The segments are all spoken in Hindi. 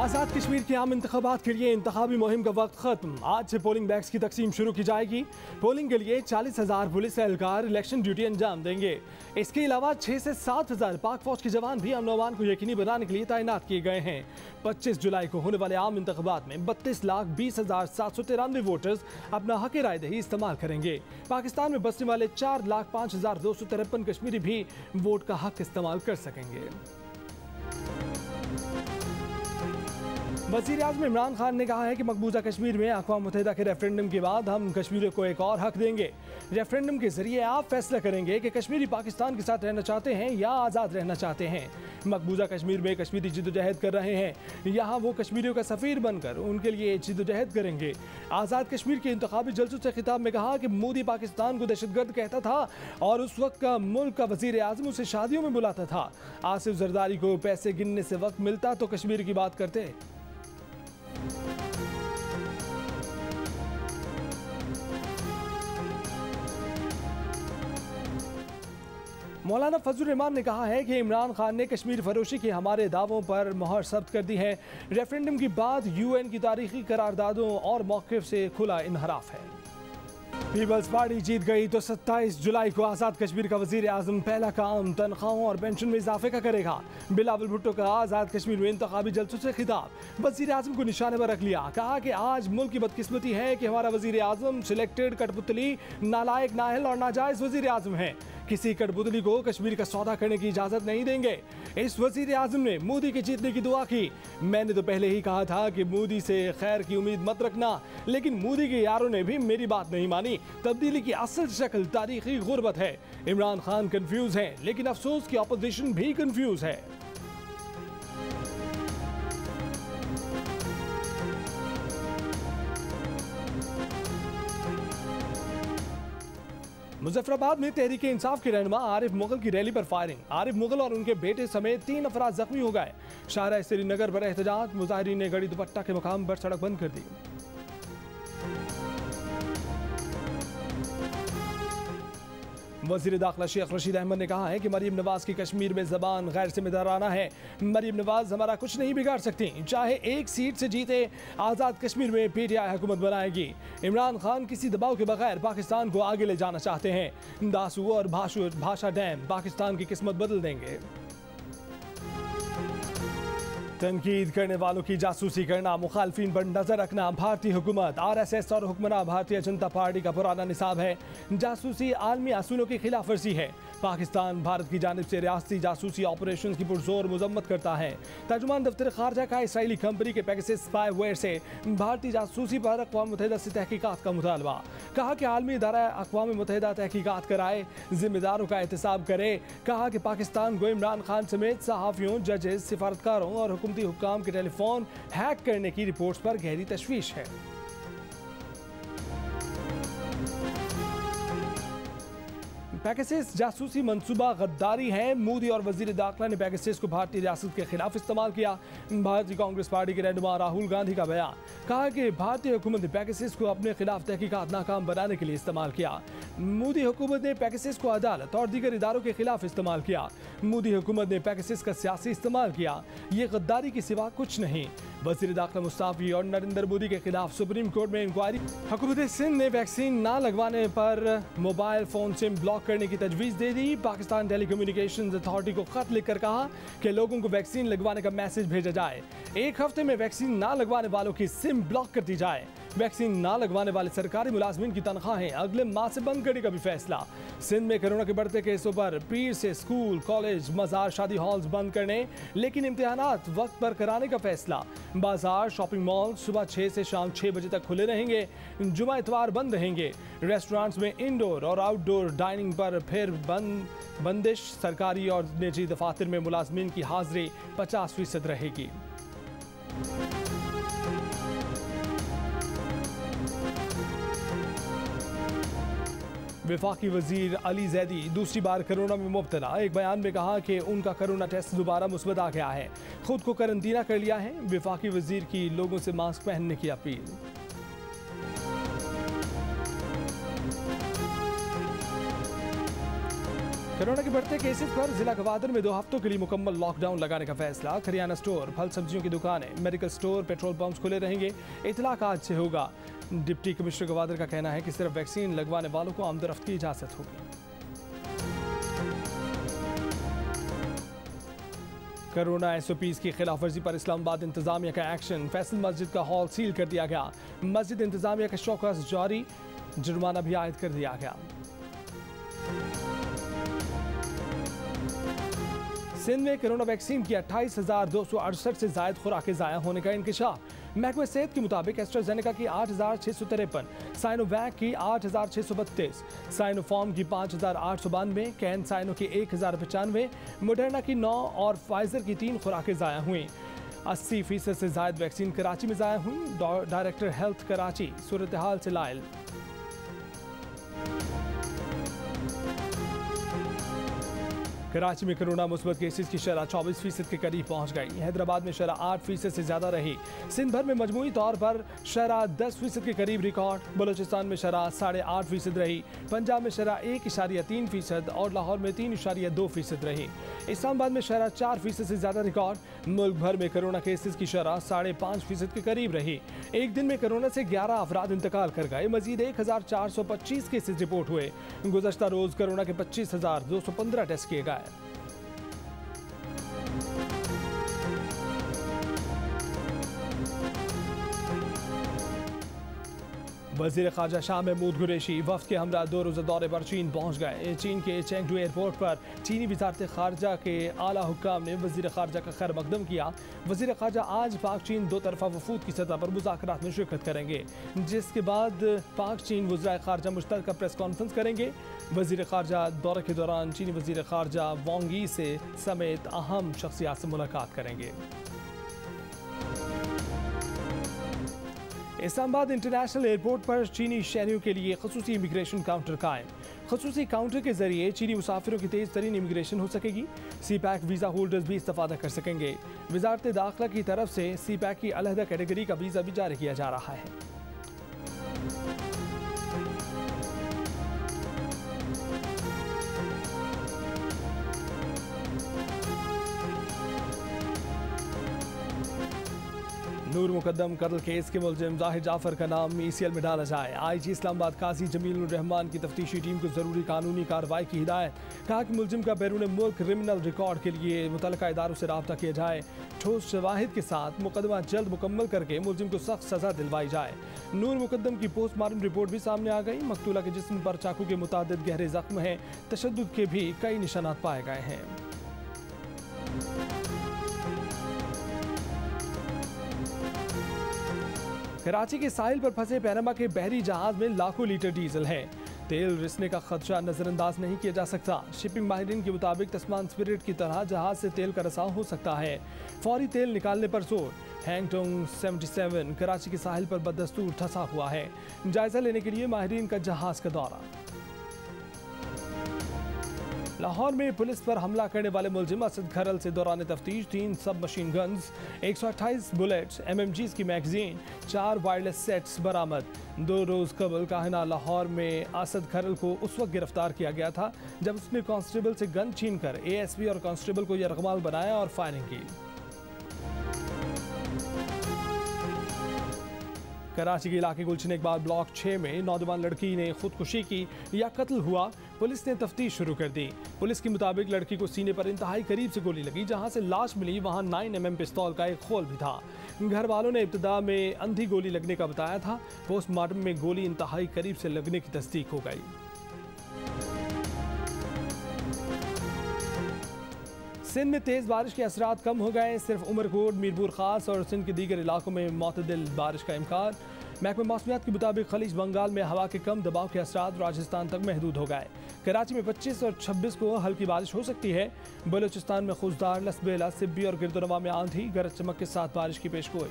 आज़ाद कश्मीर के आम इंतखाबात के लिए इंतखाबी मुहिम का वक्त खत्म। आज से पोलिंग बैग्स की तकसीम शुरू की जाएगी। पोलिंग के लिए 40,000 पुलिस एहलकार इलेक्शन ड्यूटी अंजाम देंगे। इसके अलावा 6 से 7,000 पाक फौज के जवान भी अमन अमान को यकीनी बनाने के लिए तैनात किए गए हैं। 25 जुलाई को होने वाले आम इंतखाबात में 32,20,793 वोटर्स अपना हक रायदही इस्तेमाल करेंगे। पाकिस्तान में बसने वाले 4,05,253 कश्मीरी भी वोट का हक इस्तेमाल कर सकेंगे। वज़ीर आज़म इमरान खान ने कहा है कि मकबूजा कश्मीर में अक़वाम मुत्तहिदा के रेफरेंडम के बाद हम कश्मीरियों को एक और हक देंगे। रेफरेंडम के जरिए आप फैसला करेंगे कि कश्मीरी पाकिस्तान के साथ रहना चाहते हैं या आज़ाद रहना चाहते हैं। मकबूजा कश्मीर में कश्मीरी जिद्दोजहद कर रहे हैं, यहाँ वो कश्मीरियों का सफ़ीर बनकर उनके लिए जिद्दोजहद करेंगे। आज़ाद कश्मीर के इंतखाबी जलसों से खिताब में कहा कि मोदी पाकिस्तान को दहशतगर्द कहता था और उस वक्त का मुल्क का वज़ीर आज़म उसे शादियों में बुलाता था। आसिफ जरदारी को पैसे गिनने से वक्त मिलता तो कश्मीर की बात करते। मौलाना फजल रहमान ने कहा है कि इमरान खान ने कश्मीर फरोशी के हमारे दावों पर मोहर सब्त कर दी है। रेफरेंडम के बाद यूएन की तारीखी करारदादों और मौक़िफ़ से खुला इनहराफ है। पीपल्स पार्टी जीत गई तो 27 जुलाई को आज़ाद कश्मीर का वज़ीर आज़म पहला काम तनख्वाहों और पेंशन में इजाफे का करेगा। बिलावल भुट्टो का आज़ाद कश्मीर में इंतखाबी जलसों से खिताब। वज़ीर आज़म को निशाने पर रख लिया, कहा कि आज मुल्क की बदकिस्मती है कि हमारा वज़ीर आज़म सिलेक्टेड, कठपुतली, नालायक, नाअहल और नाजायज़ वज़ीर आज़म है। किसी कठपुतली को कश्मीर का सौदा करने की इजाज़त नहीं देंगे। इस वज़ीर आज़म ने मोदी के जीतने की दुआ की। मैंने तो पहले ही कहा था कि मोदी से खैर की उम्मीद मत रखना, लेकिन मोदी के यारों ने भी मेरी बात नहीं मानी। तब्दीली की असल शक्ल तारीखी गुर्बत है। इमरान खान कंफ्यूज हैं, लेकिन अफसोस की अपोजिशन भी कंफ्यूज है। मुजफ्फराबाद में तहरीके इंसाफ के रहनुमा आरिफ मुगल की रैली पर फायरिंग। आरिफ मुगल और उनके बेटे समेत 3 अफराद जख्मी हो गए। शाहराह श्रीनगर पर एहतजाज, मुजाहिरीन ने गड़ी दुपट्टा के मुकाम पर सड़क बंद कर दी। वज़ीर दाखिला शेख रशीद अहमद ने कहा है कि मरीम नवाज की कश्मीर में ज़बान गैर जिम्मेदाराना है। मरीम नवाज हमारा कुछ नहीं बिगाड़ सकती, चाहे एक सीट से जीते। आज़ाद कश्मीर में पीटीआई हुकूमत बनाएगी। इमरान खान किसी दबाव के बगैर पाकिस्तान को आगे ले जाना चाहते हैं। दासू और भाषा डैम पाकिस्तान की किस्मत बदल देंगे। तनकीद करने वालों की जासूसी करना, मुखालफिन पर नजर रखना भारतीय हुकूमत, RSS और हुक्मरान भारतीय जनता पार्टी का पुराना निसाब है। जासूसी आलमी असूलों की खिलाफ वर्जी है। पाकिस्तान भारत की जानिब से रियासती जासूसी ऑपरेशन की पुरजोर मजम्मत करता है। तर्जुमान दफ्तर खारजा का इसराइली कंपनी के पेगासस स्पाईवेयर से भारतीय जासूसी पर अक़वाम मुत्तहिदा से तहकीकात का मुतालबा। कहा कि आलमी इदारा अक़वाम मुत्तहिदा तहकीकात कराए, जिम्मेदारों का एहतसाब करे। कहा कि पाकिस्तान को इमरान खान समेत सहाफ़ियों, जजेस, सिफारतकारों और हुकूमती हुक्काम के टेलीफोन हैक करने की रिपोर्ट्स पर गहरी तशवीश है। पेगासस जासूसी मंसूबा गद्दारी है। मोदी और वज़ीर दाखिला ने पेगासस को भारतीय रियासत के खिलाफ इस्तेमाल किया। भारतीय कांग्रेस पार्टी के रहनुमा राहुल गांधी का बयान, कहा कि भारतीय हुकूमत ने पेगासस को अपने खिलाफ तहकीकात नाकाम बनाने के लिए इस्तेमाल किया। मोदी हुकूमत ने पेगासस को अदालत और दीगर इदारों के खिलाफ इस्तेमाल किया। मोदी हुकूमत ने पेगासस का सियासी इस्तेमाल किया। ये गद्दारी के सिवा कुछ नहीं। वज़ीर दाखिला मुस्ताफ़ी और नरेंद्र मोदी के खिलाफ सुप्रीम कोर्ट में इंक्वायरी। हुकूमत सिंध ने वैक्सीन ना लगवाने पर मोबाइल फ़ोन सिम ब्लॉक करने की तजवीज़ दे दी। पाकिस्तान टेलीकम्युनिकेशंस अथॉरिटी को खत लिखकर कहा कि लोगों को वैक्सीन लगवाने का मैसेज भेजा जाए। 1 हफ्ते में वैक्सीन ना लगवाने वालों की सिम ब्लॉक कर दी जाए। वैक्सीन ना लगवाने वाले सरकारी मुलाजमीन की तनख्वाहें अगले माह से बंद करने का भी फैसला। सिंध में कोरोना के बढ़ते केसों पर पीर से स्कूल, कॉलेज, मज़ार, शादी हॉल्स बंद करने, लेकिन इम्तिहानात वक्त पर कराने का फैसला। बाजार, शॉपिंग मॉल सुबह 6 से शाम 6 बजे तक खुले रहेंगे। जुमा इतवार बंद रहेंगे। रेस्टोरेंट्स में इंडोर और आउटडोर डाइनिंग पर फिर बंदिश। सरकारी और निजी दफातर में मुलाजमीन की हाजिरी 50% रहेगी। वफाकी वजीर अली जैदी दूसरी बार कोरोना में मुब्तला। एक बयान में कहा कि उनका कोरोना टेस्ट दोबारा मुस्बत आ गया है, खुद को करंतना कर लिया है। वफाकी वजीर की लोगों से मास्क पहनने की अपील। कोरोना के बढ़ते केसेस पर जिला गवादर में 2 हफ्तों के लिए मुकम्मल लॉकडाउन लगाने का फैसला। करियाना स्टोर, फल सब्जियों की दुकानें, मेडिकल स्टोर, पेट्रोल पंप्स खुले रहेंगे। इतलाक आज से होगा। डिप्टी कमिश्नर गवादर का कहना है कि सिर्फ वैक्सीन लगवाने वालों को आमदरफ्त की इजाजत होगी। कोरोना SOPs की खिलाफवर्जी पर इस्लामाबाद इंतजामिया का एक्शन। फैसल मस्जिद का हॉल सील कर दिया गया। मस्जिद इंतजामिया का शौकस जारी, जुर्माना भी आयद कर दिया गया। सिंध में कोरोना वैक्सीन की 28,268 से जायद खुराकें ज़ाया होने का इंकशाफ। महकमा सेहत के मुताबिक एस्ट्राजेनेका की 8,653, साइनोवैक की 8,632, साइनोफॉर्म की 5,892, कैन साइनो की 1,095, मोडर्ना की 9 और फाइजर की 3 खुराकें ज़ाया हुई। 80% से जायद वैक्सीन कराची में ज़ाया हुई। डायरेक्टर हेल्थ कराची सूरत हाल से लाइल। कराची में कोरोना मुस्बत केसेस की शरह 24% के करीब पहुंच गई। हैदराबाद में शरह 8% से ज्यादा रही। सिंध भर में मजमूई तौर पर शरह 10% के करीब रिकॉर्ड। बलोचिस्तान में शरह 8.5% रही। पंजाब में शरह 1.3% और लाहौर में 3.2% रही। इस्लामाबाद में शरह 4% से ज्यादा रिकॉर्ड। मुल्क भर में कोरोना केसेस की शरह 5.5% के करीब रही। एक दिन में कोरोना से 11 अफराद इंतकाल कर गए। मजीद 1,425 केसेस रिपोर्ट हुए। गुज़श्ता रोज कोरोना के 25,215 टेस्ट किए गए। वज़ीर ख़ारजा शाह महमूद कुरैशी वफ़द के हमरा 2 रोज़ा दौरे पर चीन पहुँच गए। चीन के चेंगडू एयरपोर्ट पर चीनी वज़ारत ख़ारजा के आला हुक्काम ने वज़ीर ख़ारजा का खैर मकदम किया। वज़ीर ख़ारजा आज पाक चीन 2 तरफ़ा वफ़ूद की सतह पर मुज़ाकरात में शिरकत करेंगे, जिसके बाद पाक चीन वज़राए ख़ारजा मुश्तरका प्रेस कॉन्फ्रेंस करेंगे। वज़ीर ख़ारजा दौरे के दौरान चीनी वज़ीर ख़ारजा वांग यी से समेत अहम शख्सियात से मुलाकात करेंगे। इस्लामाबाद इंटरनेशनल एयरपोर्ट पर चीनी शहरियों के लिए खसूसी इमिग्रेशन काउंटर कायम। खसूसी काउंटर के जरिए चीनी मुसाफिरों की तेज़ तरीन इमिग्रेशन हो सकेगी। CPAC वीज़ा होल्डर्स भी इस्तेफादा कर सकेंगे। वजारत दाखिला की तरफ से CPAC की अलहदा कैटेगरी का वीज़ा भी जारी किया जा रहा है। नूर मुकद्दम कत्ल केस के मुलजिम जाहिर जाफर का नाम ECL में डाला जाए। IG इस्लामाबाद काजी जमीलुर रहमान की तफ्तीशी टीम को जरूरी कानूनी कार्रवाई की हिदायत। कहा कि मुलजिम का बैरून मुल्क क्रिमिनल रिकॉर्ड के लिए मुतल्लिका इदारों से राब्ता किया जाए। ठोस शवाहिद के साथ मुकदमा जल्द मुकम्मल करके मुलजिम को सख्त सजा दिलवाई जाए। नूर मुकद्दम की पोस्टमार्टम रिपोर्ट भी सामने आ गई। मकतूला के जिस्म पर चाकू के मुतादिद गहरे जख्म हैं। तशद्दुद के भी कई निशानात पाए गए हैं। कराची के साहिल पर फंसे पैनामा के बहरी जहाज में लाखों लीटर डीजल है। तेल रिसने का खदशा नजरअंदाज नहीं किया जा सकता। शिपिंग माहिरीन के मुताबिक तस्मान स्पिरिट की तरह जहाज से तेल का रिसाव हो सकता है। फौरी तेल निकालने पर जोर। हैंगटोंग 77 कराची के साहिल पर बदस्तूर ठसा हुआ है। जायजा लेने के लिए माहिरीन का जहाज का दौरा। लाहौर में पुलिस पर हमला करने वाले मुलजिम असद खरल से दौरान तफ्तीश 3 सब मशीन गन्स, 128 बुलेट्स, MMGs की मैगजीन, 4 वायरलेस सेट्स बरामद। 2 रोज़ कबल काहिना लाहौर में असद खरल को उस वक्त गिरफ्तार किया गया था जब उसने कांस्टेबल से गन छीनकर ASP और कांस्टेबल को यरगमाल बनाया और फायरिंग की। कराची के इलाके गुलशन इकबाल ब्लॉक 6 में नौजवान लड़की ने खुदकुशी की या कत्ल हुआ। पुलिस ने तफ्तीश शुरू कर दी। पुलिस के मुताबिक लड़की को सीने पर इंतहाई करीब से गोली लगी। जहां से लाश मिली वहां 9mm पिस्तौल का एक खोल भी था। घर वालों ने इब्तिदा में अंधी गोली लगने का बताया था। पोस्टमार्टम में गोली इंतहाई करीब से लगने की तस्दीक हो गई। सिंध में तेज़ बारिश के असरात कम हो गए। सिर्फ उमरकोट, मीरपुर खास और सिंध के दीगर इलाकों में मोतदिल बारिश का इम्कान। महकमा मौसमियात के मुताबिक खलीज बंगाल में हवा के कम दबाव के असरात राजस्थान तक महदूद हो गए। कराची में 25 और 26 को हल्की बारिश हो सकती है। बलूचिस्तान में खुशदार, लसबेला, सिब्बी और गिरदोनवा में आंधी, गरज चमक के साथ बारिश की पेशगोई।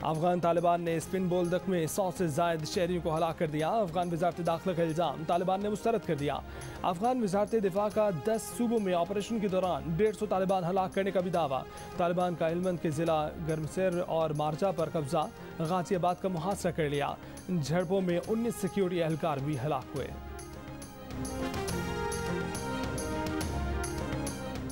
अफगान तालिबान ने स्पिन बोल्दक में 100 से ज़ायद शहरियों को हलाक कर दिया। अफगान वज़ारत दाखिला का इल्ज़ाम तालिबान ने मुस्तरद कर दिया। अफगान वज़ारत दिफा का 10 सूबों में ऑपरेशन के दौरान 150 तालिबान हलाक करने का भी दावा। तालिबान का हेलमंद के ज़िला गर्मसेर और मार्जा पर कब्जा, गाजियाबाद का मुहासरा कर लिया। झड़पों में 19 सिक्योरिटी एहलकार भी हलाक हुए।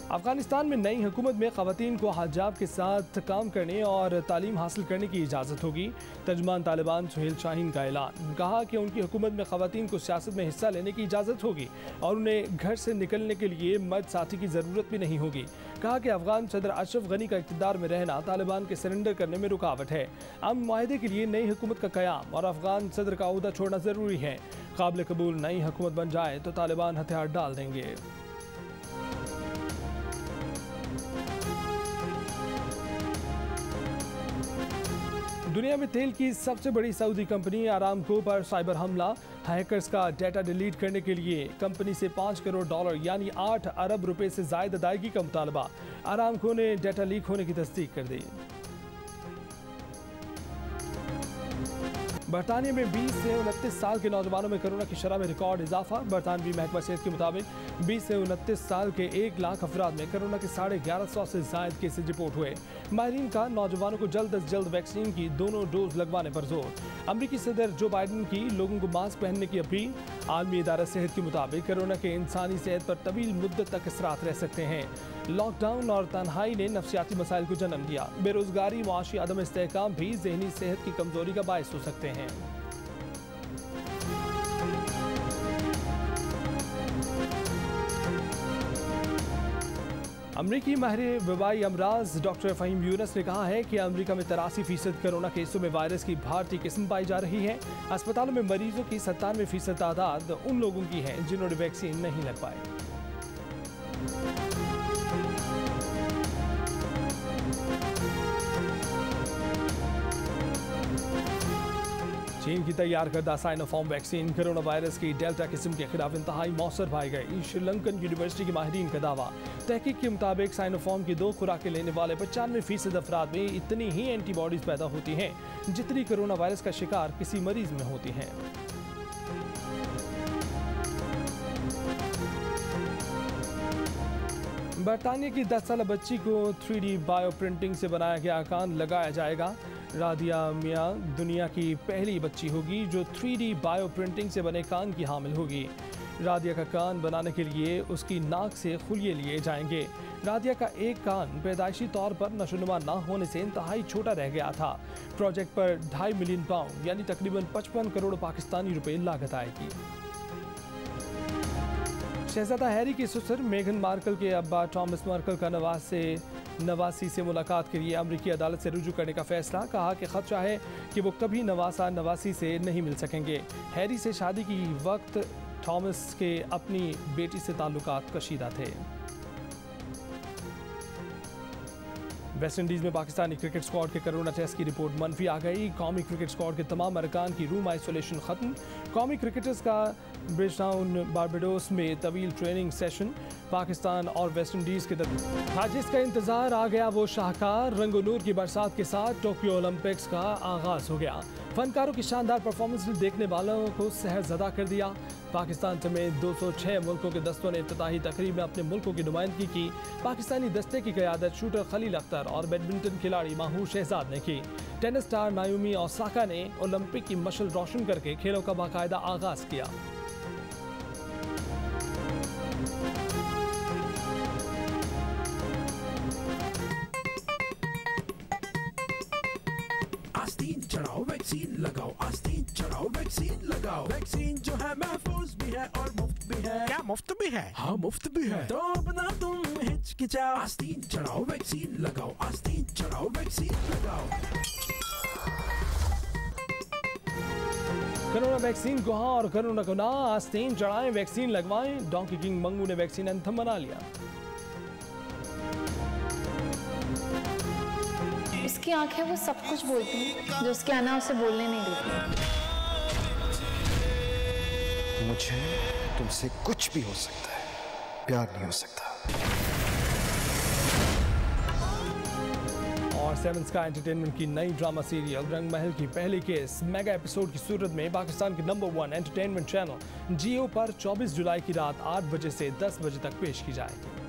अफगानिस्तान में नई हुकूमत में ख़वातीन को हिजाब के साथ काम करने और तालीम हासिल करने की इजाज़त होगी। तर्जुमान तालिबान सुहेल शाहीन का ऐलान, कहा कि उनकी हुकूमत में ख़वातीन को सियासत में हिस्सा लेने की इजाज़त होगी और उन्हें घर से निकलने के लिए मर्द साथी की ज़रूरत भी नहीं होगी। कहा कि अफगान सदर अशरफ गनी का इक़्तिदार में रहना तालिबान के सरेंडर करने में रुकावट है। अमन मुआहदे के लिए नई हुकूमत का क़याम और अफगान सदर का ओहदा छोड़ना ज़रूरी है। काबिल कबूल नई हुकूमत बन जाए तो तालिबान हथियार डाल देंगे। दुनिया में तेल की सबसे बड़ी सऊदी कंपनी आरामको पर साइबर हमला। हैकर्स का डेटा डिलीट करने के लिए कंपनी से $5 करोड़ यानी 8 अरब रुपए से ज़ायद अदायगी का मुतालबा। आरामको ने डेटा लीक होने की तस्दीक कर दी। बरतानिया में 20 से 29 साल के नौजवानों में कोरोना की शरह में रिकॉर्ड इजाफा। बरतानवी महकमा सेहत के मुताबिक 20 से 29 साल के 1 लाख अफराद में कोरोना के 1150 से जायद केसेज रिपोर्ट हुए। माहिरीन का नौजवानों को जल्द अज जल्द वैक्सीन की दोनों डोज लगवाने पर जोर। अमरीकी सदर जो बाइडन की लोगों को मास्क पहनने की अपील। आलमी इदारा सेहत के मुताबिक कोरोना के इंसानी सेहत पर तवील मुद्दत तक असरात रह सकते हैं। लॉकडाउन और तन्हाई ने नफ्सियाती मसाइल को जन्म दिया। बेरोजगारी, मुआशी अदम इस्तेहकाम भी ज़हनी सेहत की कमजोरी का बायस हो सकते हैं। अमरीकी माहिर वबाई अमराज डॉक्टर फ़हीम यूनुस ने कहा है कि अमरीका में 83% कोरोना केसों में वायरस की भारतीय किस्म पाई जा रही है। अस्पतालों में मरीजों की 97% तादाद उन लोगों की है जिन्होंने वैक्सीन नहीं लगवाई। चीन की तैयार करदा साइनोफार्म वैक्सीन कोरोना वायरस की डेल्टा किस्म के खिलाफ इंतहाई मौसर पाई गई। श्रीलंकन यूनिवर्सिटी के माहिरीन का दावा। तहकीक के मुताबिक साइनोफार्म की 2 खुराकें लेने वाले 95% अफराद में इतनी ही एंटीबॉडीज पैदा होती हैं जितनी कोरोना वायरस का शिकार किसी मरीज में होती हैं। बरतानिया की 10 साल बच्ची को 3D बायो प्रिंटिंग से बनाया गया कान लगाया जाएगा। रादिया मियाँ दुनिया की पहली बच्ची होगी जो 3D बायो प्रिंटिंग से बने कान की हामिल होगी। रादिया का कान बनाने के लिए उसकी नाक से खुलिये लिए जाएंगे। रादिया का एक कान पैदाइशी तौर पर नशोनुमा न होने से इंतहाई छोटा रह गया था। प्रोजेक्ट पर 2.5 मिलियन पाउंड यानी तकरीबन 55 करोड़ पाकिस्तानी रुपए लागत आएगी। शहजादा हैरी की ससुर मेघन मार्कल के अब्बा थॉमस मार्कल का नवासी से मुलाकात के लिए अमरीकी अदालत से रुजू करने का फैसला। कहा कि खदशा है कि वो कभी नवासी से नहीं मिल सकेंगे। हैरी से शादी की वक्त थॉमस के अपनी बेटी से ताल्लुकात कशीदा थे। वेस्ट इंडीज़ में पाकिस्तानी क्रिकेट स्क्वाड के कोरोना टेस्ट की रिपोर्ट मनफी आ गई। कौमी क्रिकेट स्क्वाड के तमाम अरकान की रूम आइसोलेशन खत्म। कौमी क्रिकेटर्स का ब्रिजटाउन बारबाडोस में तवील ट्रेनिंग सेशन। पाकिस्तान और वेस्ट इंडीज़ के दरमियान आज जिसका इंतजार आ गया वो शाहकार। रंगो नूर की बरसात के साथ टोक्यो ओलंपिक्स का आगाज हो गया। फनकारों की शानदार परफॉर्मेंस ने देखने वालों को सहरज़दा कर दिया। पाकिस्तान समेत 206 मुल्कों के दस्तों ने इफ्तिताही तकरीब में अपने मुल्कों की नुमाइंदगी की। पाकिस्तानी दस्ते की क़यादत शूटर खलील अख्तर और बैडमिंटन खिलाड़ी माहूर शहजाद ने की। टेनिस स्टार नाओमी ओसाका ने ओलंपिक की मशल रोशन करके खेलों का बाकायदा आगाज किया। आस्तीन चढ़ाओ वैक्सीन लगाओ, आस्तीन चढ़ाओ वैक्सीन लगाओ। वैक्सीन जो है महफूज भी है और मुफ्त भी है। क्या मुफ्त भी है? हाँ मुफ्त भी है, तो अब ना तुम हिचकिचाओ। आस्तीन चढ़ाओ वैक्सीन लगाओ, आस्तीन चढ़ाओ वैक्सीन लगाओ। कोरोना वैक्सीन को हाँ और कोरोना को ना, आस्तीन चढ़ाएं वैक्सीन लगवाएं। डोंकी किंग मंगू ने वैक्सीन एंथम बना लिया। उसकी आंखें वो सब कुछ बोलती हैं जो उसके आना उसे बोलने नहीं देती। मुझे तुमसे कुछ भी हो सकता है, प्यार नहीं हो सकता। और स्टार 7 स्काई एंटरटेनमेंट की नई ड्रामा सीरियल रंग महल की पहली केस मेगा एपिसोड की सूरत में पाकिस्तान के नंबर 1 एंटरटेनमेंट चैनल जियो पर 24 जुलाई की रात 8 बजे से 10 बजे तक पेश की जाएगी।